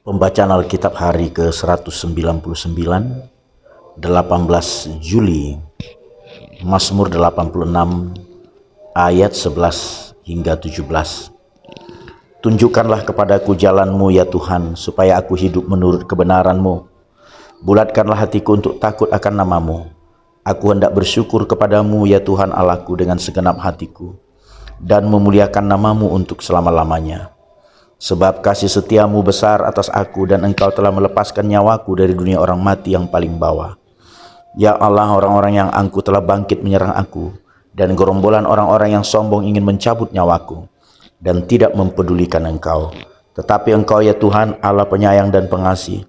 Pembacaan Alkitab hari ke-199, 18 Juli, Mazmur 86 ayat 11 hingga 17. Tunjukkanlah kepadaku jalan-Mu ya Tuhan, supaya aku hidup menurut kebenaran-Mu. Bulatkanlah hatiku untuk takut akan nama-Mu. Aku hendak bersyukur kepadamu ya Tuhan Allahku dengan segenap hatiku, dan memuliakan nama-Mu untuk selama-lamanya. Sebab kasih setiamu besar atas aku, dan Engkau telah melepaskan nyawaku dari dunia orang mati yang paling bawah. Ya Allah, orang-orang yang angkuh telah bangkit menyerang aku, dan gerombolan orang-orang yang sombong ingin mencabut nyawaku, dan tidak mempedulikan Engkau. Tetapi Engkau ya Tuhan, Allah penyayang dan pengasih,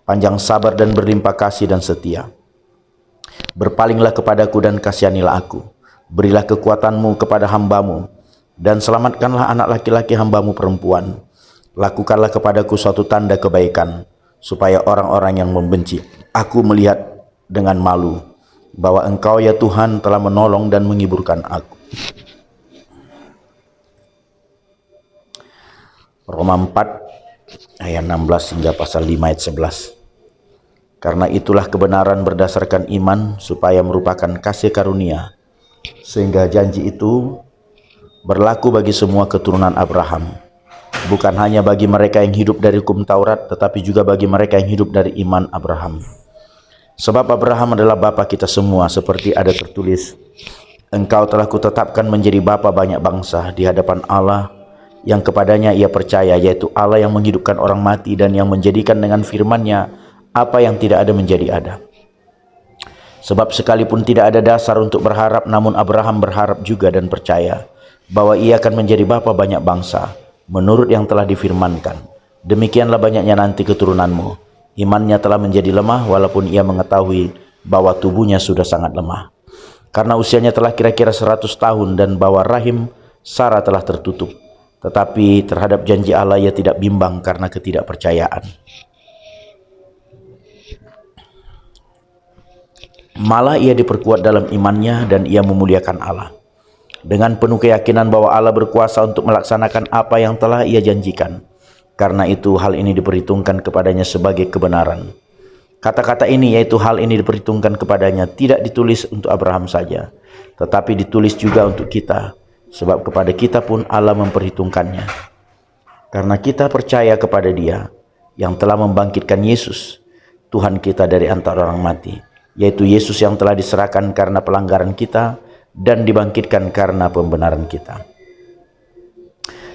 panjang sabar dan berlimpah kasih dan setia. Berpalinglah kepadaku dan kasihanilah aku. Berilah kekuatan-Mu kepada hamba-Mu, dan selamatkanlah anak laki-laki hamba-Mu perempuan. Lakukanlah kepadaku suatu tanda kebaikan, supaya orang-orang yang membenci aku melihat dengan malu bahwa Engkau ya Tuhan telah menolong dan menghiburkan aku. Roma 4 ayat 16 hingga pasal 5 ayat 11. Karena itulah kebenaran berdasarkan iman supaya merupakan kasih karunia, sehingga janji itu berlaku bagi semua keturunan Abraham, bukan hanya bagi mereka yang hidup dari hukum Taurat, tetapi juga bagi mereka yang hidup dari iman Abraham. Sebab Abraham adalah bapa kita semua, seperti ada tertulis, Engkau telah kutetapkan menjadi bapa banyak bangsa di hadapan Allah yang kepadanya ia percaya, yaitu Allah yang menghidupkan orang mati dan yang menjadikan dengan firman-Nya apa yang tidak ada menjadi ada. Sebab sekalipun tidak ada dasar untuk berharap, namun Abraham berharap juga dan percaya bahwa ia akan menjadi bapa banyak bangsa, menurut yang telah difirmankan, demikianlah banyaknya nanti keturunanmu. Imannya telah menjadi lemah, walaupun ia mengetahui bahwa tubuhnya sudah sangat lemah, karena usianya telah kira-kira 100 tahun, dan bahwa rahim Sarah telah tertutup. Tetapi terhadap janji Allah ia tidak bimbang karena ketidakpercayaan. Malah ia diperkuat dalam imannya, dan ia memuliakan Allah, dengan penuh keyakinan bahwa Allah berkuasa untuk melaksanakan apa yang telah ia janjikan. Karena itu hal ini diperhitungkan kepadanya sebagai kebenaran. Kata-kata ini, yaitu hal ini diperhitungkan kepadanya, tidak ditulis untuk Abraham saja, tetapi ditulis juga untuk kita, sebab kepada kita pun Allah memperhitungkannya. Karena kita percaya kepada Dia yang telah membangkitkan Yesus, Tuhan kita, dari antara orang mati, yaitu Yesus yang telah diserahkan karena pelanggaran kita dan dibangkitkan karena pembenaran kita.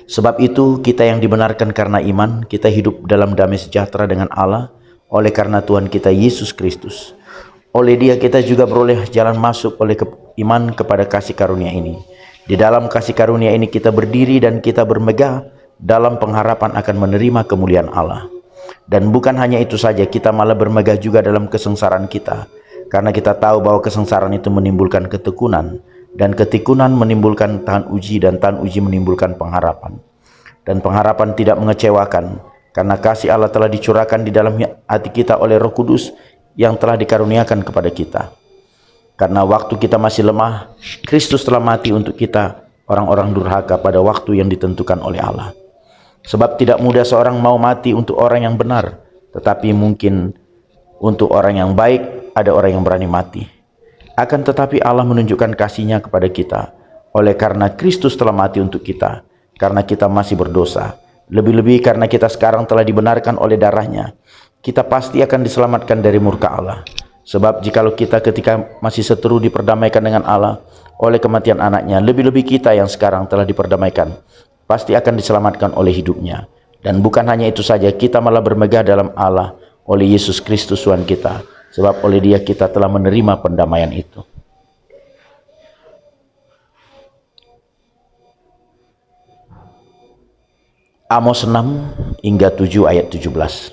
Sebab itu kita yang dibenarkan karena iman, kita hidup dalam damai sejahtera dengan Allah oleh karena Tuhan kita Yesus Kristus. Oleh Dia kita juga beroleh jalan masuk oleh iman kepada kasih karunia ini. Di dalam kasih karunia ini kita berdiri dan kita bermegah dalam pengharapan akan menerima kemuliaan Allah. Dan bukan hanya itu saja, kita malah bermegah juga dalam kesengsaraan kita, karena kita tahu bahwa kesengsaraan itu menimbulkan ketekunan, dan ketekunan menimbulkan tahan uji, dan tahan uji menimbulkan pengharapan. Dan pengharapan tidak mengecewakan, karena kasih Allah telah dicurahkan di dalam hati kita oleh Roh Kudus yang telah dikaruniakan kepada kita. Karena waktu kita masih lemah, Kristus telah mati untuk kita, orang-orang durhaka, pada waktu yang ditentukan oleh Allah. Sebab tidak mudah seorang mau mati untuk orang yang benar, tetapi mungkin untuk orang yang baik ada orang yang berani mati. Akan tetapi Allah menunjukkan kasih-Nya kepada kita oleh karena Kristus telah mati untuk kita, karena kita masih berdosa. Lebih-lebih karena kita sekarang telah dibenarkan oleh darah-Nya, kita pasti akan diselamatkan dari murka Allah. Sebab jikalau kita ketika masih seteru diperdamaikan dengan Allah oleh kematian anaknya, lebih-lebih kita yang sekarang telah diperdamaikan pasti akan diselamatkan oleh hidup-Nya. Dan bukan hanya itu saja, kita malah bermegah dalam Allah oleh Yesus Kristus Tuhan kita, sebab oleh Dia kita telah menerima pendamaian itu. Amos 6 hingga 7 ayat 17.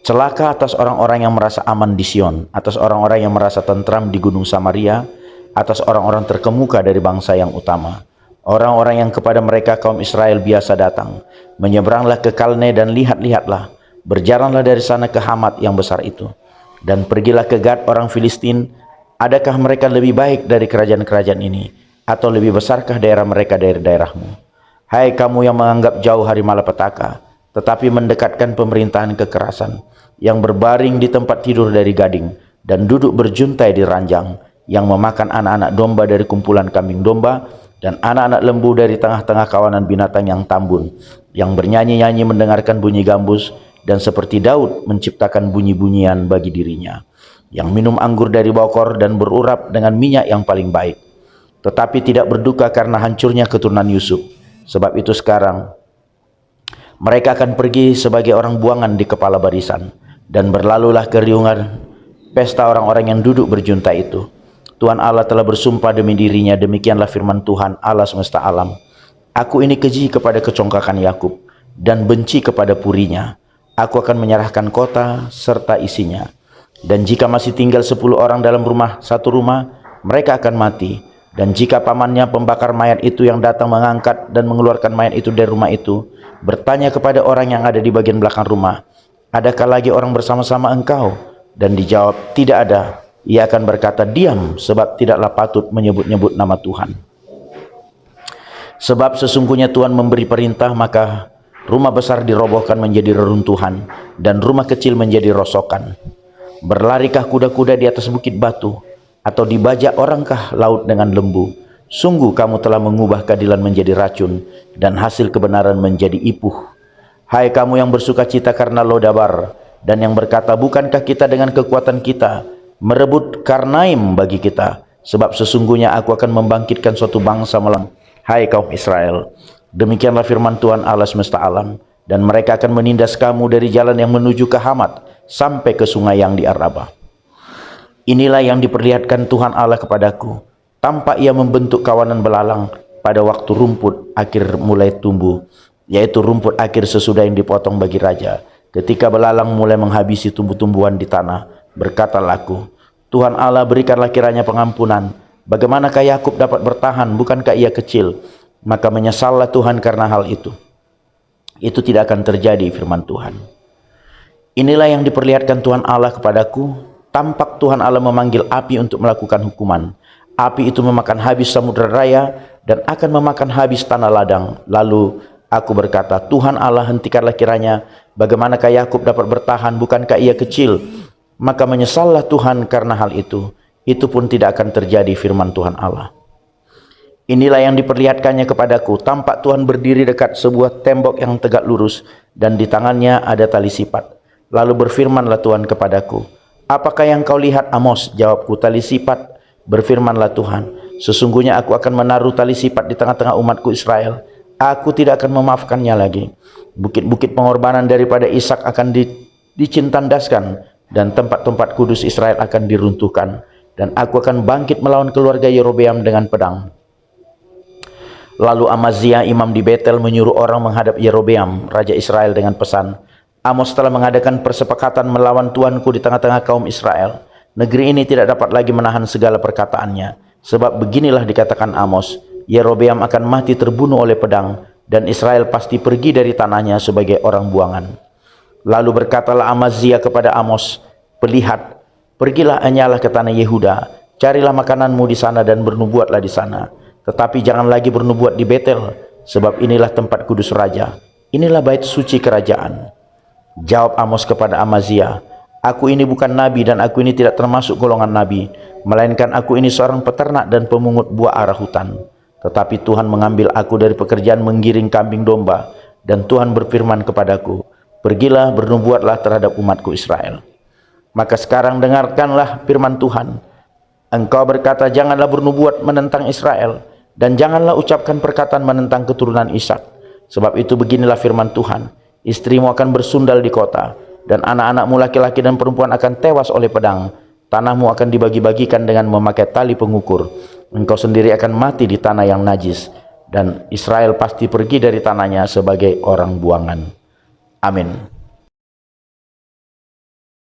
Celaka atas orang-orang yang merasa aman di Sion, atas orang-orang yang merasa tentram di gunung Samaria, atas orang-orang terkemuka dari bangsa yang utama, orang-orang yang kepada mereka kaum Israel biasa datang. Menyeberanglah ke Kalne dan lihatlah, berjalanlah dari sana ke Hamat yang besar itu, dan pergilah ke Gad orang Filistin. Adakah mereka lebih baik dari kerajaan-kerajaan ini, atau lebih besarkah daerah mereka dari daerahmu? Hai kamu yang menganggap jauh hari malapetaka, tetapi mendekatkan pemerintahan kekerasan, yang berbaring di tempat tidur dari gading, dan duduk berjuntai di ranjang, yang memakan anak-anak domba dari kumpulan kambing domba, dan anak-anak lembu dari tengah-tengah kawanan binatang yang tambun, yang bernyanyi-nyanyi mendengarkan bunyi gambus, dan seperti Daud menciptakan bunyi-bunyian bagi dirinya, yang minum anggur dari bokor dan berurap dengan minyak yang paling baik, tetapi tidak berduka karena hancurnya keturunan Yusuf. Sebab itu sekarang mereka akan pergi sebagai orang buangan di kepala barisan, dan berlalulah keriungan pesta orang-orang yang duduk berjunta itu. Tuhan Allah telah bersumpah demi dirinya, demikianlah firman Tuhan Allah semesta alam. Aku ini keji kepada kecongkakan Yakub, dan benci kepada purinya. Aku akan menyerahkan kota serta isinya. Dan jika masih tinggal 10 orang dalam satu rumah, mereka akan mati. Dan jika pamannya pembakar mayat itu yang datang mengangkat dan mengeluarkan mayat itu dari rumah itu, bertanya kepada orang yang ada di bagian belakang rumah, adakah lagi orang bersama-sama engkau? Dan dijawab, tidak ada. Ia akan berkata, diam, sebab tidaklah patut menyebut-nyebut nama Tuhan. Sebab sesungguhnya Tuhan memberi perintah, maka rumah besar dirobohkan menjadi reruntuhan, dan rumah kecil menjadi rosokan. Berlarikah kuda-kuda di atas bukit batu, atau dibajak orangkah laut dengan lembu? Sungguh kamu telah mengubah keadilan menjadi racun, dan hasil kebenaran menjadi ipuh. Hai kamu yang bersuka cita karena Lodabar, dan yang berkata, bukankah kita dengan kekuatan kita merebut Karnaim bagi kita? Sebab sesungguhnya aku akan membangkitkan suatu bangsa malam. Hai kaum Israel, demikianlah firman Tuhan Allah semesta alam, dan mereka akan menindas kamu dari jalan yang menuju ke Hamat sampai ke sungai yang di Arabah. Inilah yang diperlihatkan Tuhan Allah kepadaku. Tampak ia membentuk kawanan belalang pada waktu rumput akhir mulai tumbuh, yaitu rumput akhir sesudah yang dipotong bagi raja. Ketika belalang mulai menghabisi tumbuh-tumbuhan di tanah, berkatalah aku, Tuhan Allah, berikanlah kiranya pengampunan. Bagaimanakah Yakub dapat bertahan? Bukankah ia kecil? Maka menyesallah Tuhan karena hal itu. Itu tidak akan terjadi, firman Tuhan. Inilah yang diperlihatkan Tuhan Allah kepadaku. Tampak Tuhan Allah memanggil api untuk melakukan hukuman. Api itu memakan habis samudera raya dan akan memakan habis tanah ladang. Lalu aku berkata, Tuhan Allah, hentikanlah kiranya. Bagaimanakah Yakub dapat bertahan? Bukankah ia kecil? Maka menyesallah Tuhan karena hal itu. Itu pun tidak akan terjadi, firman Tuhan Allah. Inilah yang diperlihatkannya kepadaku. Tampak Tuhan berdiri dekat sebuah tembok yang tegak lurus, dan di tangannya ada tali sipat. Lalu berfirmanlah Tuhan kepadaku, apakah yang kau lihat, Amos? Jawabku, tali sipat. Berfirmanlah Tuhan, sesungguhnya aku akan menaruh tali sipat di tengah-tengah umatku Israel. Aku tidak akan memaafkannya lagi. Bukit-bukit pengorbanan daripada Ishak akan dicintandaskan, dan tempat-tempat kudus Israel akan diruntuhkan. Dan aku akan bangkit melawan keluarga Yerobeam dengan pedang. Lalu Amaziah imam di Betel menyuruh orang menghadap Yerobeam raja Israel dengan pesan, Amos telah mengadakan persepakatan melawan tuanku di tengah-tengah kaum Israel. Negeri ini tidak dapat lagi menahan segala perkataannya. Sebab beginilah dikatakan Amos, Yerobeam akan mati terbunuh oleh pedang, dan Israel pasti pergi dari tanahnya sebagai orang buangan. Lalu berkatalah Amaziah kepada Amos, pelihat, pergilah hanyalah ke tanah Yehuda, carilah makananmu di sana dan bernubuatlah di sana. Tetapi jangan lagi bernubuat di Betel, sebab inilah tempat kudus raja, inilah bait suci kerajaan. Jawab Amos kepada Amaziah, aku ini bukan nabi dan aku ini tidak termasuk golongan nabi, melainkan aku ini seorang peternak dan pemungut buah arah hutan. Tetapi Tuhan mengambil aku dari pekerjaan menggiring kambing domba, dan Tuhan berfirman kepadaku, pergilah bernubuatlah terhadap umatku Israel. Maka sekarang dengarkanlah firman Tuhan. Engkau berkata, janganlah bernubuat menentang Israel, dan janganlah ucapkan perkataan menentang keturunan Ishak. Sebab itu beginilah firman Tuhan, istrimu akan bersundal di kota, dan anak-anakmu laki-laki dan perempuan akan tewas oleh pedang. Tanahmu akan dibagi-bagikan dengan memakai tali pengukur. Engkau sendiri akan mati di tanah yang najis, dan Israel pasti pergi dari tanahnya sebagai orang buangan. Amin.